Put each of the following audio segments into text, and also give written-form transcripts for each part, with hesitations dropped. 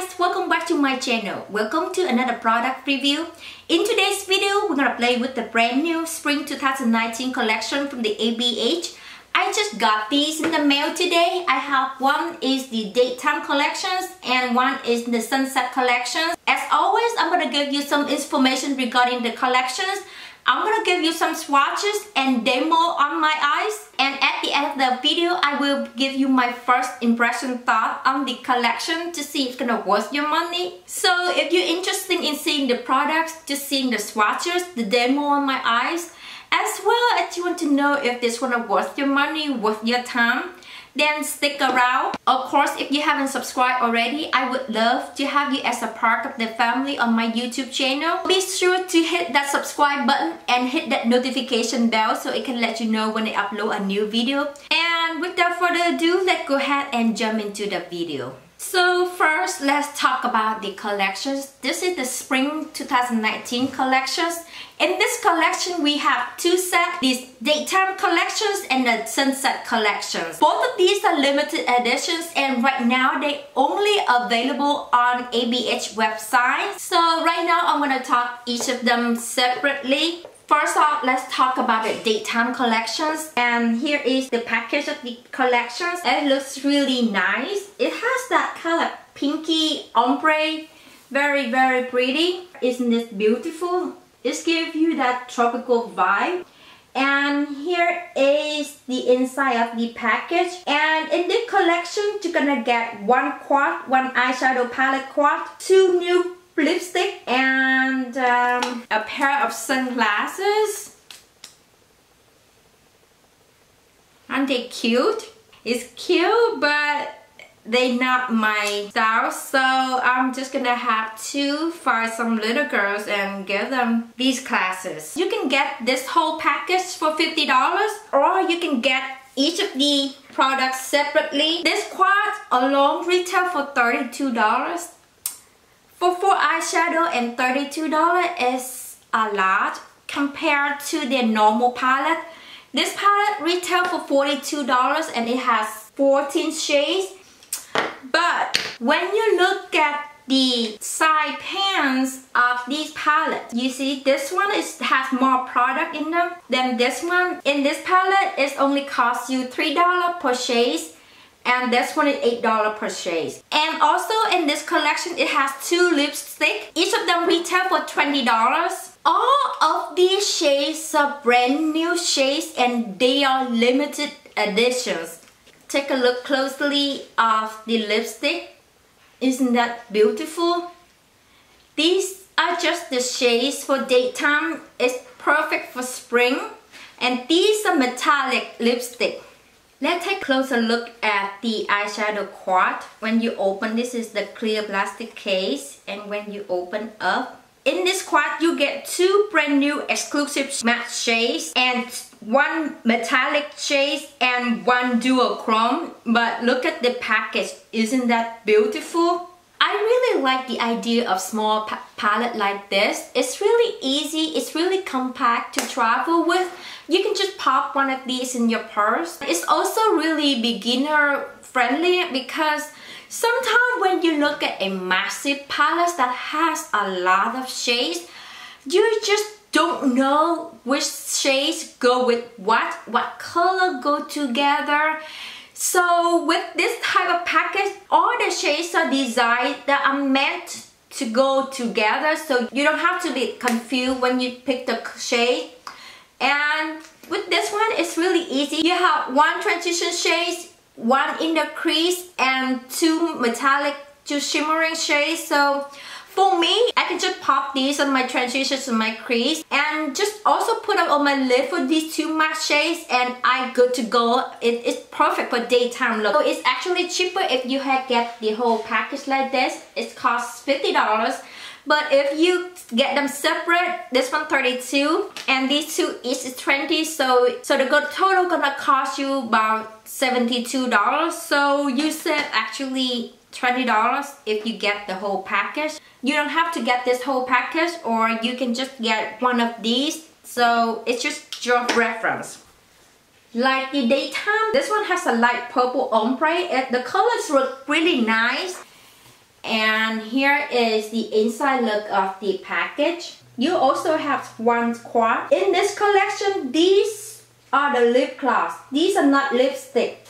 guys, welcome back to my channel. Welcome to another product review. In today's video, we're gonna play with the brand new Spring 2019 collection from the Beige. I just got these in the mail today. I have one is the daytime collections and one is the sunset collections. As always, I'm gonna give you some information regarding the collections. I'm gonna give you some swatches and demo on my eyes, and at the end of the video I will give you my first impression thought on the collection to see if it's gonna worth your money. So if you're interested in seeing the products, just seeing the swatches, the demo on my eyes, as well as you want to know if this one is worth your money, worth your time, then stick around. Of course, if you haven't subscribed already, I would love to have you as a part of the family on my YouTube channel. Be sure to hit that subscribe button and hit that notification bell so it can let you know when I upload a new video. And without further ado, let's go ahead and jump into the video. So first, let's talk about the collections. This is the Spring 2019 collections. In this collection, we have two sets, these daytime collections and the sunset collections. Both of these are limited editions and right now they only available on Beige website. So right now I'm going to talk each of them separately. First off, let's talk about the daytime collections. And here is the package of the collections. It looks really nice. It has that kind of pinky ombre. Very, very pretty. Isn't this beautiful? It gives you that tropical vibe. And here is the inside of the package. And in this collection, you're gonna get one eyeshadow palette quad, two new lipstick, and a pair of sunglasses. Aren't they cute? It's cute, but they're not my style, so I'm just gonna have to find some little girls and give them these glasses. You can get this whole package for $50, or you can get each of the products separately. This quad alone retail for $32. For 4 eyeshadow and $32 is a lot compared to their normal palette. This palette retail for $42 and it has 14 shades. But when you look at the side pans of these palettes, you see this one has more product in them than this one. In this palette, it only costs you $3 per shade. And this one is $8 per shade. And also in this collection, it has 2 lipsticks. Each of them retail for $20. All of these shades are brand new shades and they are limited editions. Take a look closely of the lipstick. Isn't that beautiful? These are just the shades for daytime. It's perfect for spring. And these are metallic lipstick. Let's take a closer look at the eyeshadow quad. When you open, this is the clear plastic case, and when you open up, in this quad you get 2 brand new exclusive matte shades and 1 metallic shade and 1 dual chrome. But look at the package, isn't that beautiful? I really like the idea of small palette like this. It's really easy, it's really compact to travel with. You can just pop one of these in your purse. It's also really beginner friendly because sometimes when you look at a massive palette that has a lot of shades, you just don't know which shades go with what color go together. So with this type of package, all the shades are designed that are meant to go together, so you don't have to be confused when you pick the shade. And with this one, it's really easy. You have 1 transition shade, 1 in the crease, and 2 metallic, 2 shimmering shades. So for me, I can just pop these on my transitions and my crease and just also put them on my lid for these 2 matte shades and I'm good to go. It's perfect for daytime look. So it's actually cheaper if you get the whole package like this. It costs $50. But if you get them separate, this one $32 and these 2 each is $20. So the total gonna cost you about $72. So you save actually $20 if you get the whole package. You don't have to get this whole package, or you can just get one of these. So it's just your reference. Like the daytime, this one has a light purple ombre. The colors look really nice. And And here is the inside look of the package. You also have one quad. In this collection, these are the lip gloss. These are not lipstick.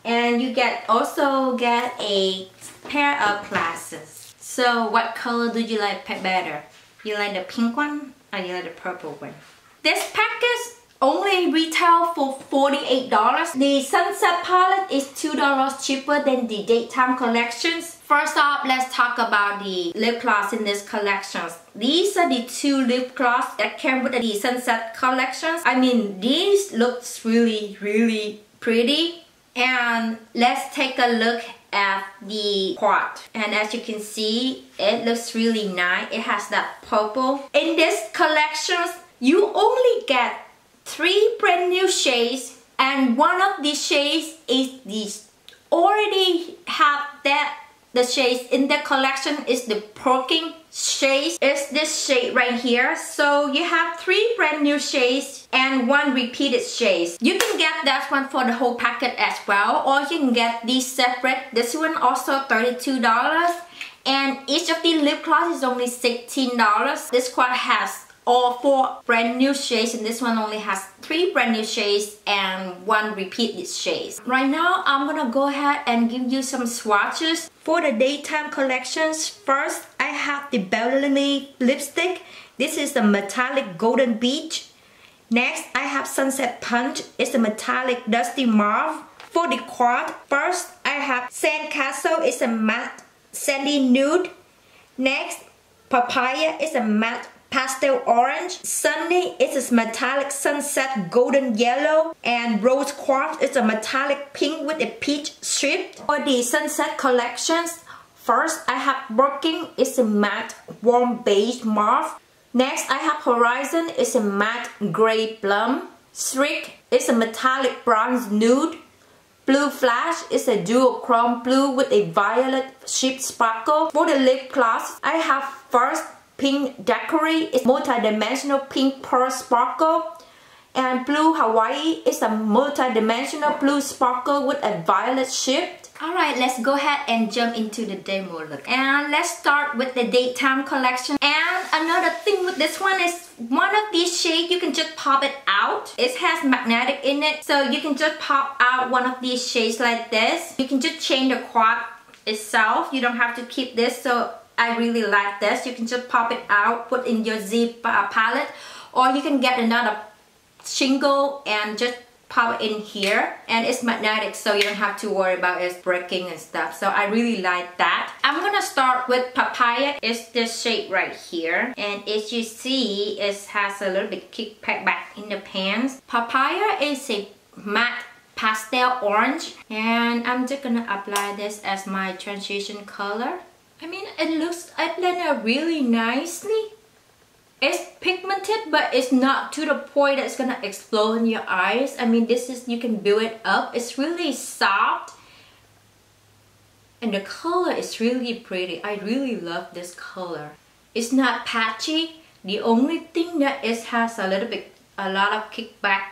And you also get a pair of glasses. So what color do you like better? You like the pink one or you like the purple one? This package only retail for $48. The Sunset palette is $2 cheaper than the daytime collections. First off, let's talk about the lip gloss in this collection. These are the two lip gloss that came with the Sunset collections. I mean, these looks really, really pretty. And let's take a look at the quad. And as you can see, it looks really nice. It has that purple. In this collection, you only get 3 brand new shades, and one of these shades is these already have that the shades in the collection is the perking shades. It's this shade right here. So you have 3 brand new shades and 1 repeated shades. You can get that one for the whole packet as well, or you can get these separate. This one also $32, and each of the lip gloss is only $16. This quad has all 4 brand new shades, and this one only has 3 brand new shades and 1 repeated shades. Right now, I'm gonna go ahead and give you some swatches for the daytime collections. First, I have the Beverly lipstick. This is the metallic golden beige. Next, I have Sunset Punch. It's the metallic dusty mauve. For the quad, first I have Sandcastle. It's a matte sandy nude. Next, Papaya is a matte pastel orange. Sunny is a metallic sunset golden yellow, and Rose Quartz is a metallic pink with a peach strip. For the sunset collections, first I have Working, it's a matte warm beige mauve. Next I have Horizon, it's a matte gray plum. Shriek is a metallic bronze nude. Blue Flash is a dual chrome blue with a violet ship sparkle. For the lip gloss, I have first Pink Daiquiri is multi-dimensional pink pearl sparkle, and Blue Hawaii is a multi-dimensional blue sparkle with a violet shift. Alright, let's go ahead and jump into the demo look. And let's start with the daytime collection. And another thing with this one is one of these shades you can just pop it out. It has magnetic in it, so you can just pop out one of these shades like this. You can just change the quad itself. You don't have to keep this, so I really like this. You can just pop it out, put in your zip palette, or you can get another shingle and just pop it in here, and it's magnetic, so you don't have to worry about it breaking and stuff. So I really like that. I'm gonna start with Papaya. It's this shade right here, and as you see, it has a little bit kickback back in the pants. Papaya is a matte pastel orange, and I'm just gonna apply this as my transition color. I mean, it looks eyeliner really nicely. It's pigmented, but it's not to the point that it's gonna explode in your eyes. I mean, this is, you can build it up. It's really soft, and the color is really pretty. I really love this color. It's not patchy. The only thing that it has a lot of kickback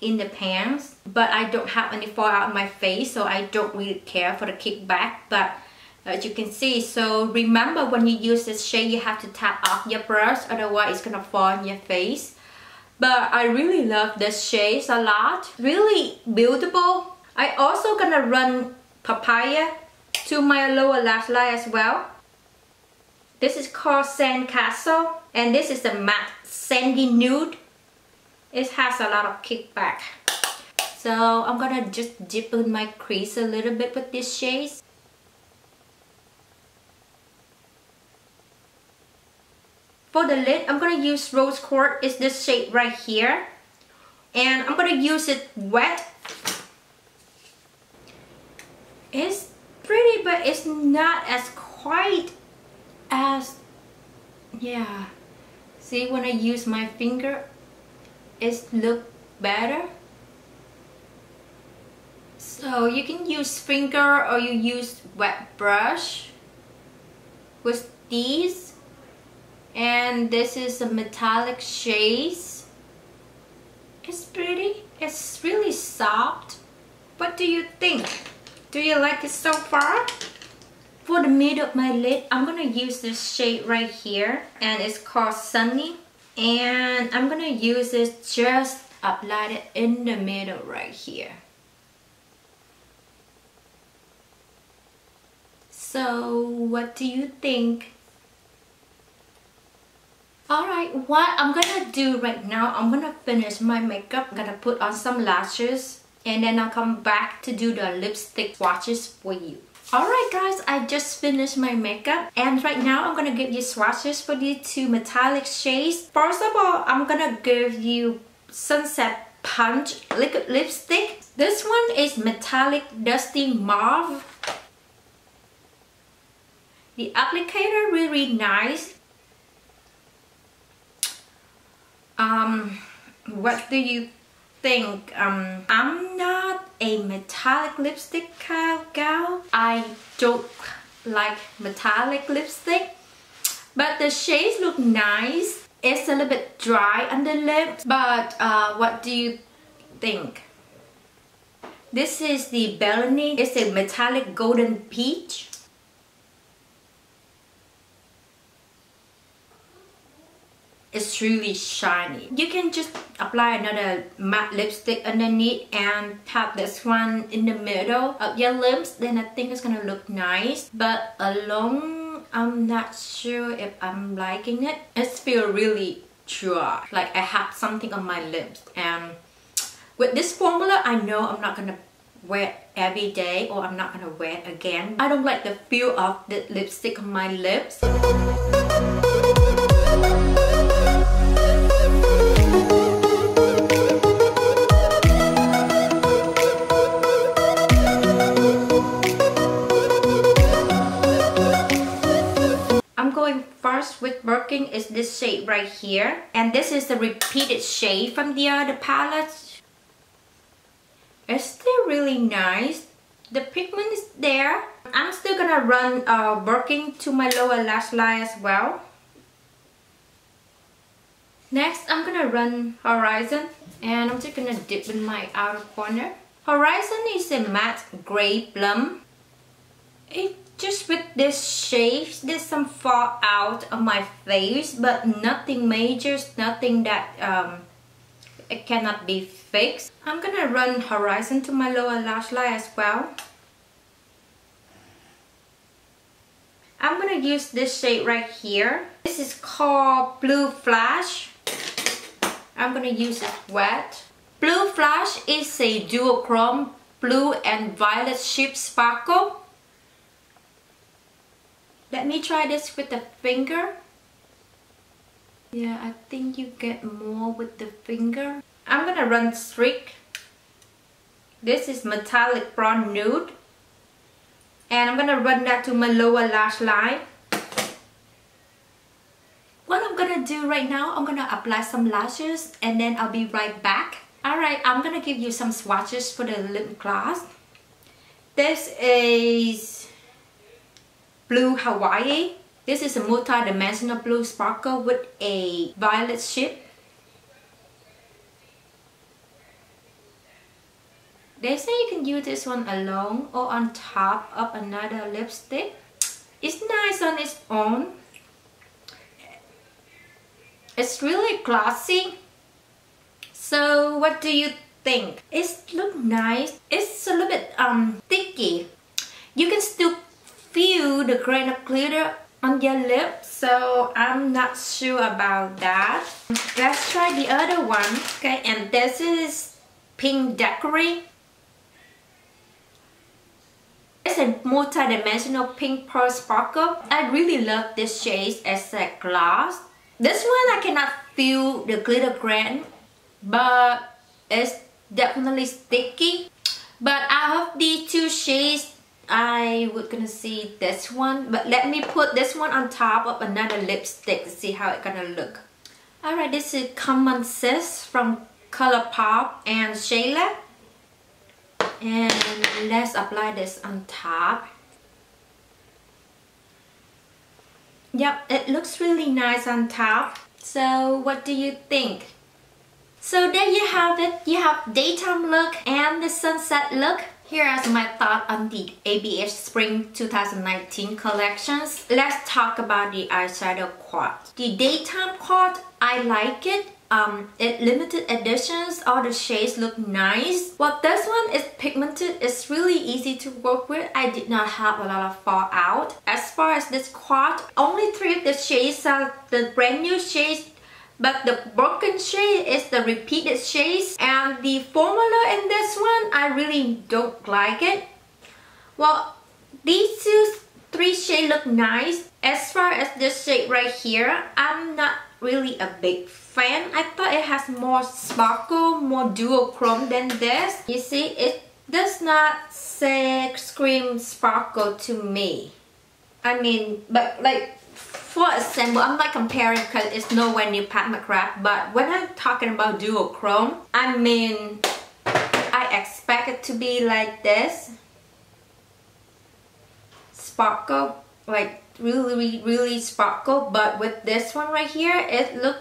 in the pants, but I don't have any fall out on my face, so I don't really care for the kickback. But as you can see, so remember when you use this shade, you have to tap off your brush, otherwise it's gonna fall on your face. But I really love this shade a lot. Really buildable. I also gonna run Papaya to my lower lash line as well. This is called Sandcastle, and this is the matte sandy nude. It has a lot of kickback. So I'm gonna just dip in my crease a little bit with this shade. For the lid, I'm gonna use Rose Quartz. It's this shade right here, and I'm gonna use it wet. It's pretty, but it's not as quite as, yeah. See, when I use my finger, it look better. So you can use finger or you use wet brush with these. And this is a metallic shades. It's pretty. It's really soft. What do you think? Do you like it so far? For the middle of my lid, I'm gonna use this shade right here, and it's called Sunny. And I'm gonna use this, just apply it in the middle right here. So what do you think? Alright, what I'm gonna do right now, I'm gonna finish my makeup. I'm gonna put on some lashes, and then I'll come back to do the lipstick swatches for you. Alright guys, I just finished my makeup, and right now I'm gonna give you swatches for these two metallic shades. First of all, I'm gonna give you Sunset Punch liquid lipstick. This one is metallic dusty mauve. The applicator really nice. What do you think? I'm not a metallic lipstick kind of gal. I don't like metallic lipstick, but the shades look nice. It's a little bit dry on the lips, but what do you think? This is the Beverly. It's a metallic golden peach. It's really shiny. You can just apply another matte lipstick underneath and tap this one in the middle of your lips. Then I think it's gonna look nice. But alone, I'm not sure if I'm liking it. It feels really dry. Like I have something on my lips. And with this formula, I know I'm not gonna wear it every day, or I'm not gonna wear it again. I don't like the feel of the lipstick on my lips. First with working is this shade right here, and this is the repeated shade from the other palette. It's still really nice. The pigment is there. I'm still gonna run working to my lower lash line as well. Next, I'm gonna run Horizon, and I'm just gonna dip in my outer corner. Horizon is a matte gray plum. Just with this shade, there's some fall out of my face, but nothing major, nothing that it cannot be fixed. I'm gonna run Horizon to my lower lash line as well. I'm gonna use this shade right here. This is called Blue Flash. I'm gonna use it wet. Blue Flash is a duochrome blue and violet chip sparkle. Let me try this with the finger. Yeah, I think you get more with the finger. I'm gonna run Streak. This is metallic brown nude. And I'm gonna run that to my lower lash line. What I'm gonna do right now, I'm gonna apply some lashes and then I'll be right back. Alright, I'm gonna give you some swatches for the lip gloss. This is Blue Hawaii. This is a multi-dimensional blue sparkle with a violet chip. They say you can use this one alone or on top of another lipstick. It's nice on its own. It's really glossy. So what do you think? It looks nice. It's a little bit sticky. You can still feel the grain of glitter on your lips, so I'm not sure about that. Let's try the other one. Okay, and this is Pink Daiquiri. It's a multi-dimensional pink pearl sparkle. I really love this shade as a gloss. This one I cannot feel the glitter grain, but it's definitely sticky. But out of these two shades, I would gonna see this one, but let me put this one on top of another lipstick to see how it's gonna look. Alright, this is Common Sense from ColourPop and Shayla. And let's apply this on top. Yep, it looks really nice on top. So what do you think? So there you have it. You have daytime look and the sunset look. Here is my thought on the ABH Spring 2019 collections. Let's talk about the eyeshadow quad. The daytime quad, I like it. It limited editions, all the shades look nice. Well, this one is pigmented, it's really easy to work with. I did not have a lot of fallout. As far as this quad, only 3 of the shades are the brand new shades, but the broken shade is the repeated shades, and the formula in this one, I really don't like it. Well, these 3 shades look nice. As far as this shade right here, I'm not really a big fan. I thought it has more sparkle, more duochrome than this. You see, it does not scream sparkle to me. I mean, but like, for example, I'm not comparing because it's nowhere near Pat McGrath, but when I'm talking about duochrome, I mean, I expect it to be like this. Sparkle, like really sparkle, but with this one right here, it look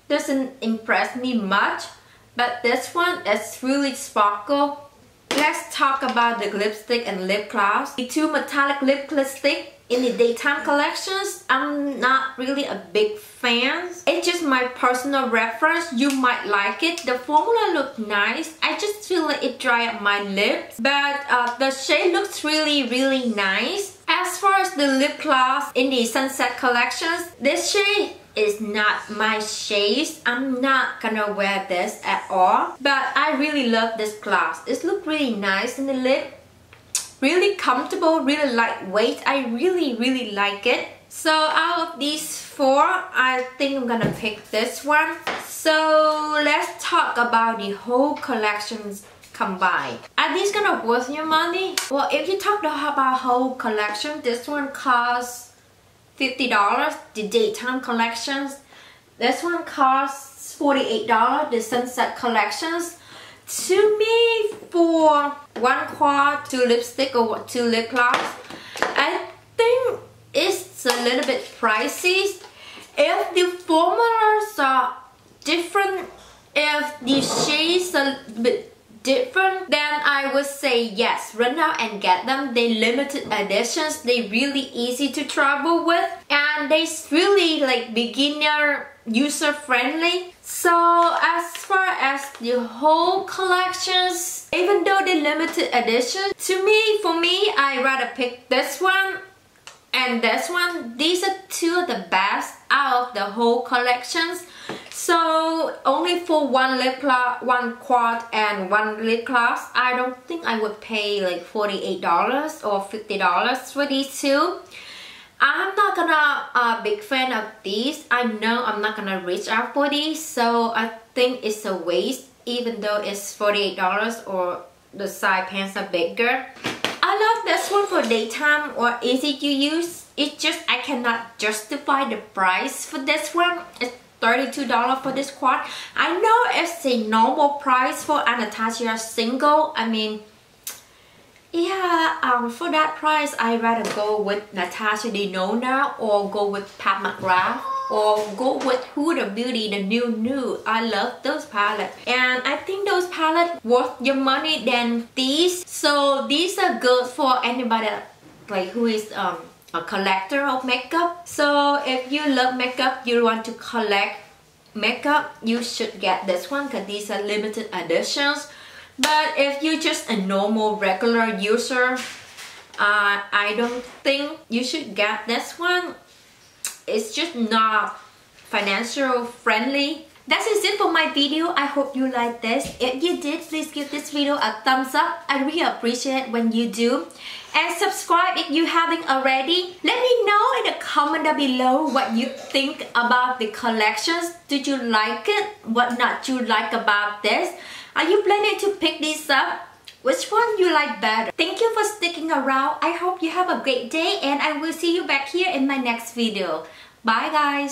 doesn't impress me much, but this one is really sparkle. Let's talk about the lipstick and lip gloss. The 2 metallic lip lipstick in the daytime collections, I'm not really a big fan. It's just my personal reference. You might like it. The formula looks nice. I just feel like it dry up my lips, but the shade looks really nice. As far as the lip gloss in the Sunset collections, this shade is not my shade. I'm not gonna wear this at all, but I really love this gloss. It looks really nice in the lip, really comfortable, really lightweight. I really like it. So out of these 4, I think I'm gonna pick this one. So let's talk about the whole collections combined. Are these gonna worth your money? Well, if you talk about whole collection, this one costs $50, the daytime collections. This one costs $48, the Sunset collections. To me, for 1 quad, 2 lipstick or 2 lip gloss, I think it's a little bit pricey. If the formulas are different, if the shades are a bit different, then I would say yes, run out and get them. They limited editions, they really easy to travel with, and they really like beginner user friendly. So as far as the whole collections, even though they limited edition, for me, I rather pick this one and this one. These are 2 of the best out of the whole collections. So only for 1 lip gloss, 1 quad and 1 lip gloss, I don't think I would pay like $48 or $50 for these 2. I'm not gonna big fan of these. I know I'm not gonna reach out for these, so I think it's a waste, even though it's $48 or the side pants are bigger. I love this one for daytime or easy to use. It's just I cannot justify the price for this one. It's $32 for this quad. I know it's a normal price for Anastasia single. I mean, yeah, for that price, I'd rather go with Natasha Denona or go with Pat McGrath or go with Huda Beauty, the new nude. I love those palettes, and I think those palettes worth your money than these. So these are good for anybody like who is a collector of makeup. So if you love makeup, you want to collect makeup, you should get this one because these are limited editions. But if you're just a normal regular user, I don't think you should get this one. It's just not financial friendly. That is it for my video. I hope you like this. If you did, please give this video a thumbs up. I really appreciate when you do. And subscribe if you haven't already. Let me know in the comment down below what you think about the collections. Did you like it? What not you like about this? Are you planning to pick these up? Which one you like better? Thank you for sticking around. I hope you have a great day and I will see you back here in my next video. Bye guys!